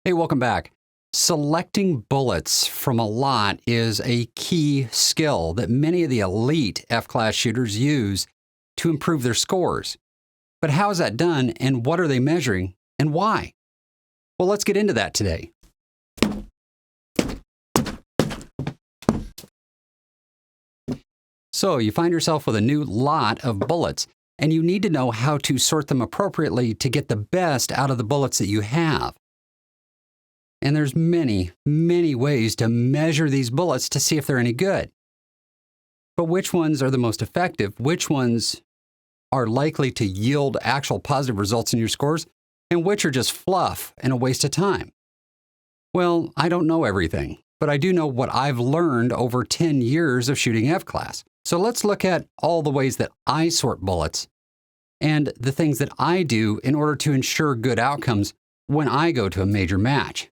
Hey, welcome back. Selecting bullets from a lot is a key skill that many of the elite F-class shooters use to improve their scores. But how is that done, and what are they measuring, and why? Well, let's get into that today. So you find yourself with a new lot of bullets, and you need to know how to sort them appropriately to get the best out of the bullets that you have. And there's many, many ways to measure these bullets to see if they're any good. But which ones are the most effective? Which ones are likely to yield actual positive results in your scores? And which are just fluff and a waste of time? Well, I don't know everything, but I do know what I've learned over 10 years of shooting F-class. So let's look at all the ways that I sort bullets and the things that I do in order to ensure good outcomes when I go to a major match.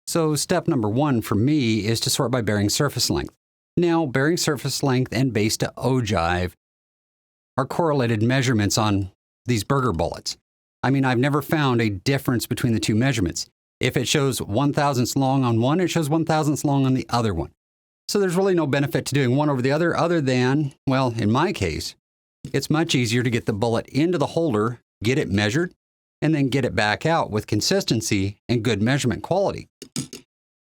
So step number one for me is to sort by bearing surface length. Now, bearing surface length and base to ogive are correlated measurements on these burger bullets. I mean, I've never found a difference between the two measurements. If it shows 1/1000th long on one, it shows 1/1000th long on the other one. So there's really no benefit to doing one over the other than, well, in my case, it's much easier to get the bullet into the holder, get it measured, and then get it back out with consistency and good measurement quality.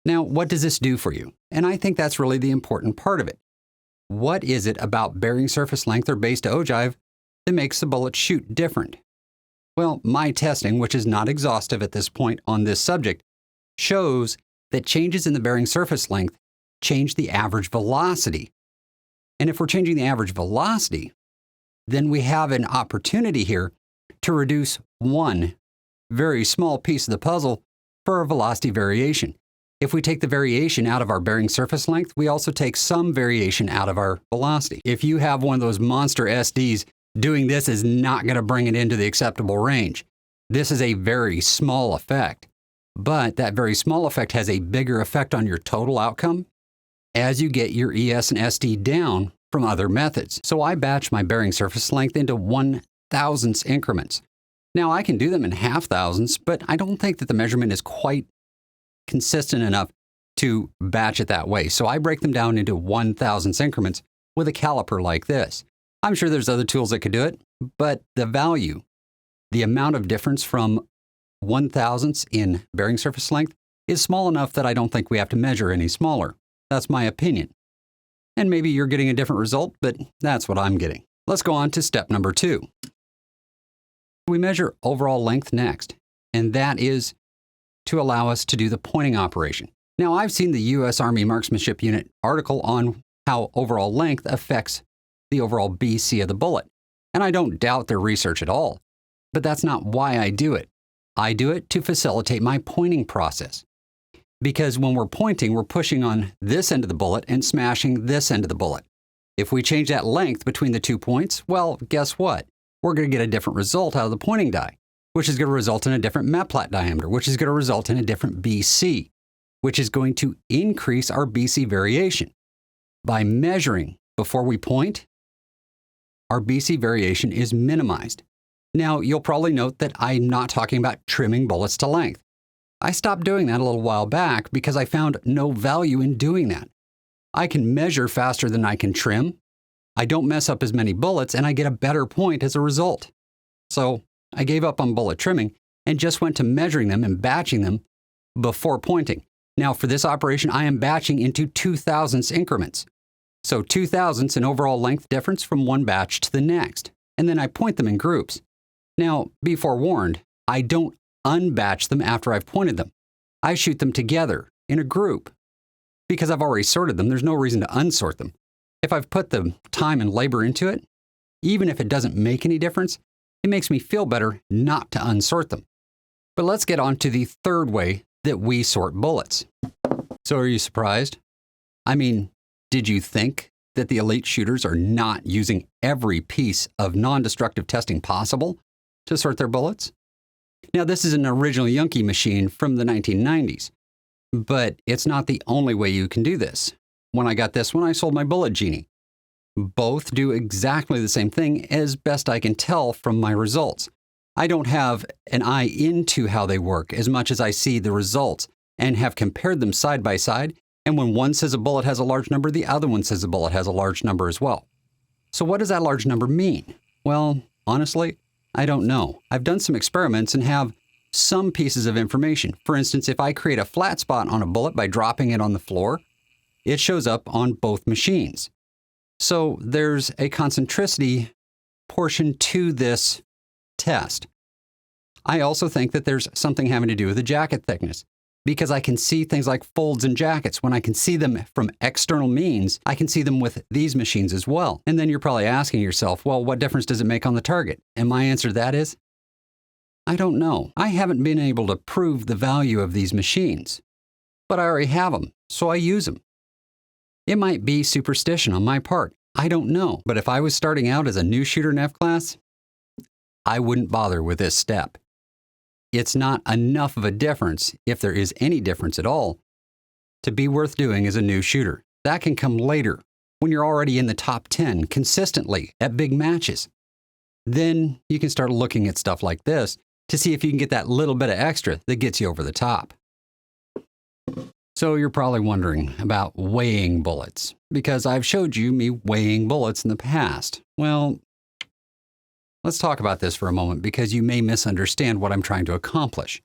Now, what does this do for you? And I think that's really the important part of it. What is it about bearing surface length or base to ogive that makes the bullet shoot different? Well, my testing, which is not exhaustive at this point on this subject, shows that changes in the bearing surface length change the average velocity. And if we're changing the average velocity, then we have an opportunity here to reduce one very small piece of the puzzle for a velocity variation. If we take the variation out of our bearing surface length, we also take some variation out of our velocity. If you have one of those monster SDs, doing this is not going to bring it into the acceptable range. This is a very small effect, but that very small effect has a bigger effect on your total outcome as you get your ES and SD down from other methods. So I batch my bearing surface length into 1/1000th increments. Now I can do them in 0.5 thousandths, but I don't think that the measurement is quite consistent enough to batch it that way. So I break them down into 1/1000th increments with a caliper like this. I'm sure there's other tools that could do it, but the value, the amount of difference from 1/1000ths in bearing surface length is small enough that I don't think we have to measure any smaller. That's my opinion. And maybe you're getting a different result, but that's what I'm getting. Let's go on to step number 2. We measure overall length next, and that is to allow us to do the pointing operation. Now, I've seen the U.S. Army Marksmanship Unit article on how overall length affects the overall BC of the bullet, and I don't doubt their research at all. But that's not why I do it. I do it to facilitate my pointing process. Because when we're pointing, we're pushing on this end of the bullet and smashing this end of the bullet. If we change that length between the 2 points, well, guess what? We're going to get a different result out of the pointing die, which is going to result in a different metplat diameter, which is going to result in a different BC, which is going to increase our BC variation. By measuring before we point, our BC variation is minimized. Now, you'll probably note that I'm not talking about trimming bullets to length. I stopped doing that a little while back because I found no value in doing that. I can measure faster than I can trim. I don't mess up as many bullets, and I get a better point as a result. So I gave up on bullet trimming and just went to measuring them and batching them before pointing. Now, for this operation, I am batching into 0.002 increments. So 0.002 in overall length difference from one batch to the next. And then I point them in groups. Now, be forewarned, I don't unbatch them after I've pointed them. I shoot them together in a group. Because I've already sorted them, there's no reason to unsort them. If I've put the time and labor into it, even if it doesn't make any difference, it makes me feel better not to unsort them. But let's get on to the third way that we sort bullets. So are you surprised? I mean, did you think that the elite shooters are not using every piece of non-destructive testing possible to sort their bullets? Now, this is an original Yankee machine from the 1990s, but it's not the only way you can do this. When I got this one, I sold my Bullet Genie. Both do exactly the same thing as best I can tell from my results. I don't have an eye into how they work as much as I see the results and have compared them side by side. And when one says a bullet has a large number, the other one says a bullet has a large number as well. So what does that large number mean? Well, honestly, I don't know. I've done some experiments and have some pieces of information. For instance, if I create a flat spot on a bullet by dropping it on the floor, it shows up on both machines. So there's a concentricity portion to this test. I also think that there's something having to do with the jacket thickness, because I can see things like folds in jackets. When I can see them from external means, I can see them with these machines as well. And then you're probably asking yourself, well, what difference does it make on the target? And my answer to that is, I don't know. I haven't been able to prove the value of these machines, but I already have them, so I use them. It might be superstition on my part. I don't know. But if I was starting out as a new shooter in F-class, I wouldn't bother with this step. It's not enough of a difference, if there is any difference at all, to be worth doing as a new shooter. That can come later, when you're already in the top 10 consistently at big matches. Then you can start looking at stuff like this to see if you can get that little bit of extra that gets you over the top. So you're probably wondering about weighing bullets, because I've showed you me weighing bullets in the past. Well, let's talk about this for a moment, because you may misunderstand what I'm trying to accomplish.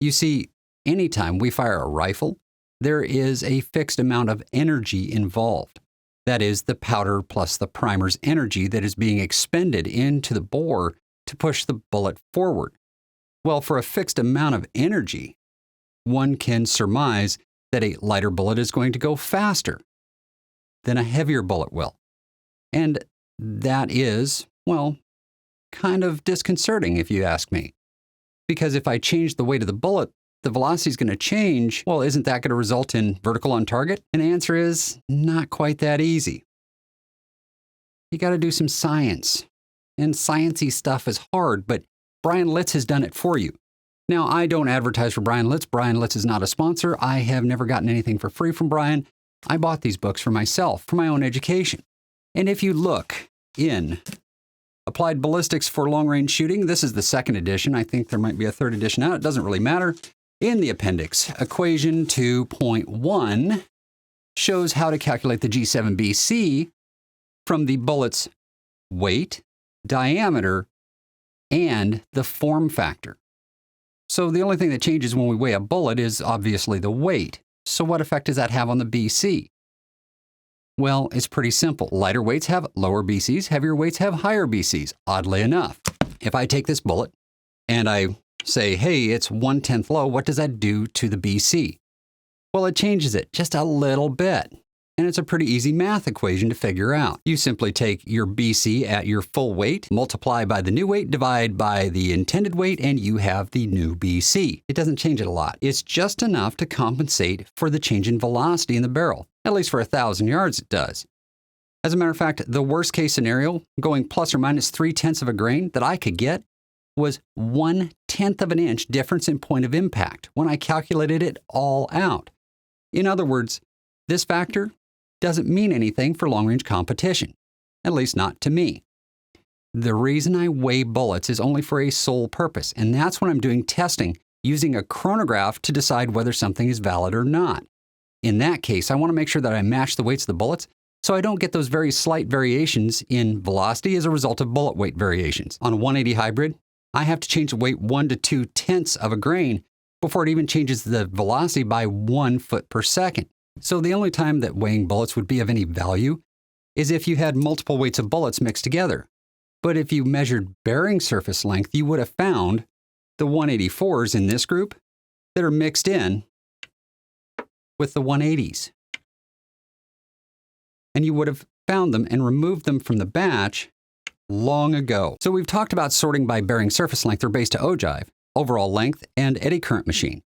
You see, anytime we fire a rifle, there is a fixed amount of energy involved. That is the powder plus the primer's energy that is being expended into the bore to push the bullet forward. Well, for a fixed amount of energy, one can surmise that a lighter bullet is going to go faster than a heavier bullet will. And that is, well, kind of disconcerting if you ask me. Because if I change the weight of the bullet, the velocity is going to change. Well, isn't that going to result in vertical on target? And the answer is not quite that easy. You got to do some science. And sciencey stuff is hard, but Brian Litz has done it for you. Now, I don't advertise for Brian Litz. Brian Litz is not a sponsor. I have never gotten anything for free from Brian. I bought these books for myself, for my own education. And if you look in Applied Ballistics for Long-Range Shooting, this is the second edition. I think there might be a third edition out. It doesn't really matter. In the appendix, equation 2.1 shows how to calculate the G7BC from the bullet's weight, diameter, and the form factor. So the only thing that changes when we weigh a bullet is obviously the weight. So what effect does that have on the BC? Well, it's pretty simple. Lighter weights have lower BCs, heavier weights have higher BCs, oddly enough. If I take this bullet and I say, hey, it's 1/10 low, what does that do to the BC? Well, it changes it just a little bit. And it's a pretty easy math equation to figure out. You simply take your BC at your full weight, multiply by the new weight, divide by the intended weight, and you have the new BC. It doesn't change it a lot. It's just enough to compensate for the change in velocity in the barrel. At least for 1,000 yards it does. As a matter of fact, the worst case scenario, going plus or minus 0.3 of a grain that I could get, was 1/10 of an inch difference in point of impact when I calculated it all out. In other words, this factor doesn't mean anything for long-range competition, at least not to me. The reason I weigh bullets is only for a sole purpose, and that's when I'm doing testing using a chronograph to decide whether something is valid or not. In that case, I want to make sure that I match the weights of the bullets so I don't get those very slight variations in velocity as a result of bullet weight variations. On a 180 hybrid, I have to change the weight 1 to 2/10 of a grain before it even changes the velocity by 1 foot per second. So the only time that weighing bullets would be of any value is if you had multiple weights of bullets mixed together. But if you measured bearing surface length, you would have found the 184s in this group that are mixed in with the 180s. And you would have found them and removed them from the batch long ago. So we've talked about sorting by bearing surface length or base to ogive, overall length, and eddy current machine.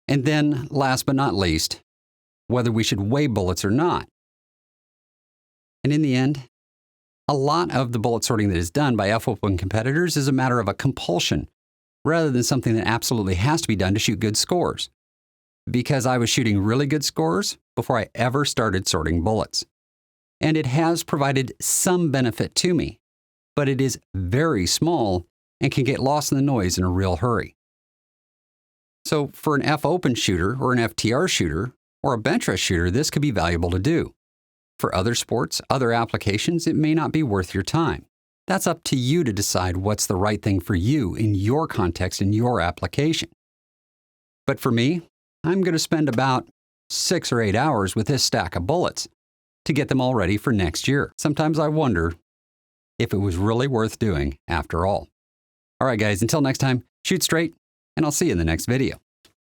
And then, last but not least, whether we should weigh bullets or not. And in the end, a lot of the bullet sorting that is done by F-Weapon competitors is a matter of a compulsion, rather than something that absolutely has to be done to shoot good scores. Because I was shooting really good scores before I ever started sorting bullets. And it has provided some benefit to me, but it is very small and can get lost in the noise in a real hurry. So for an F-open shooter or an FTR shooter or a bench rest shooter, this could be valuable to do. For other sports, other applications, it may not be worth your time. That's up to you to decide what's the right thing for you in your context, in your application. But for me, I'm going to spend about 6 or 8 hours with this stack of bullets to get them all ready for next year. Sometimes I wonder if it was really worth doing after all. All right, guys, until next time, shoot straight, and I'll see you in the next video.